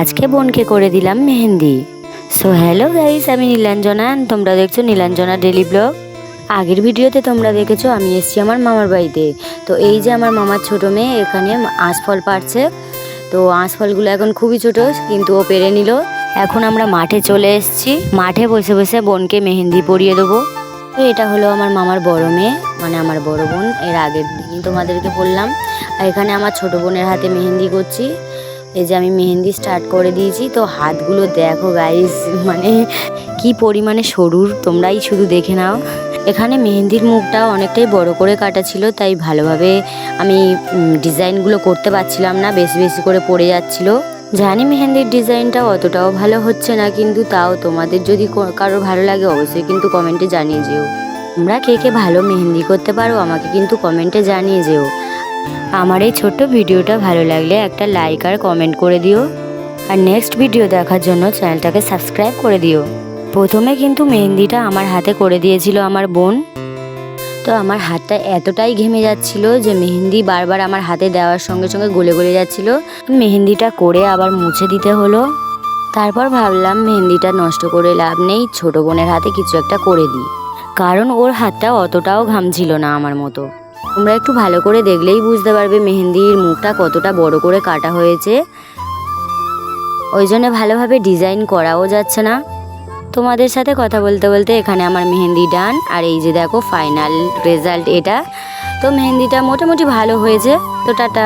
আজকে বোনকে করে দিলাম মেহেন্দি। সো হ্যালো গাইস, আমি নীলাঞ্জনা, তোমরা দেখছো নীলাঞ্জনা ডেলি ব্লগ। আগের ভিডিওতে তোমরা দেখেছো আমি এসেছি আমার মামার বাড়িতে। তো এই যে আমার মামার ছোট মেয়ে এখানে আঁশফল পাড়ছে। তো আঁশফলগুলো এখন খুবই ছোট, কিন্তু ও পেরে নিল। এখন আমরা মাঠে চলে এসেছি, মাঠে বসে বসে বোনকে মেহেন্দি পরিয়ে দেবো। তো এটা হলো আমার মামার বড় মেয়ে, মানে আমার বড় বোন। এর আগের দিনই তোমাদেরকে বললাম। আর এখানে আমার ছোট বোনের হাতে মেহেন্দি করছি। এই যে আমি মেহেন্দি স্টার্ট করে দিয়েছি। তো হাতগুলো দেখো গাইস, মানে কি পরিমাণে সরুর, তোমরাই শুধু দেখে নাও। এখানে মেহেন্দির মুখটা অনেকটাই বড় করে কাটা ছিল, তাই ভালোভাবে আমি ডিজাইনগুলো করতে পারছিলাম না, বেশি বেশি করে পড়ে যাচ্ছিল। জানি মেহেন্দির ডিজাইনটা অতটাও ভালো হচ্ছে না, কিন্তু তাও তোমাদের যদি কারোর ভালো লাগে অবশ্যই কিন্তু কমেন্টে জানিয়ে যেও। তোমরা কে কে ভালো মেহেন্দি করতে পারো আমাকে কিন্তু কমেন্টে জানিয়ে যেও। আমার এই ছোট্ট ভিডিওটা ভালো লাগলে একটা লাইক আর কমেন্ট করে দিও। আর নেক্সট ভিডিও দেখার জন্য চ্যানেলটাকে সাবস্ক্রাইব করে দিও। প্রথমে কিন্তু মেহেন্দিটা আমার হাতে করে দিয়েছিল আমার বোন। তো আমার হাতটা এতটাই ঘেমে যাচ্ছিল যে মেহেন্দি বারবার আমার হাতে দেওয়ার সঙ্গে সঙ্গে গলে গলে যাচ্ছিল। মেহেন্দিটা করে আবার মুছে দিতে হলো। তারপর ভাবলাম মেহেন্দিটা নষ্ট করে লাভ নেই, ছোট বোনের হাতে কিছু একটা করে দিই, কারণ ওর হাতটা অতটাও ঘামছিল না আমার মতো। তোমরা একটু ভালো করে দেখলেই বুঝতে পারবে মেহেন্দির মুখটা কতটা বড় করে কাটা হয়েছে। ওই জন্য ভালোভাবে ডিজাইন করাও যাচ্ছে না। তোমাদের সাথে কথা বলতে বলতে এখানে আমার মেহেন্দি ডান। আর এই যে দেখো ফাইনাল রেজাল্ট এটা। তো মেহেন্দিটা মোটামুটি ভালো হয়েছে। তো টাটা।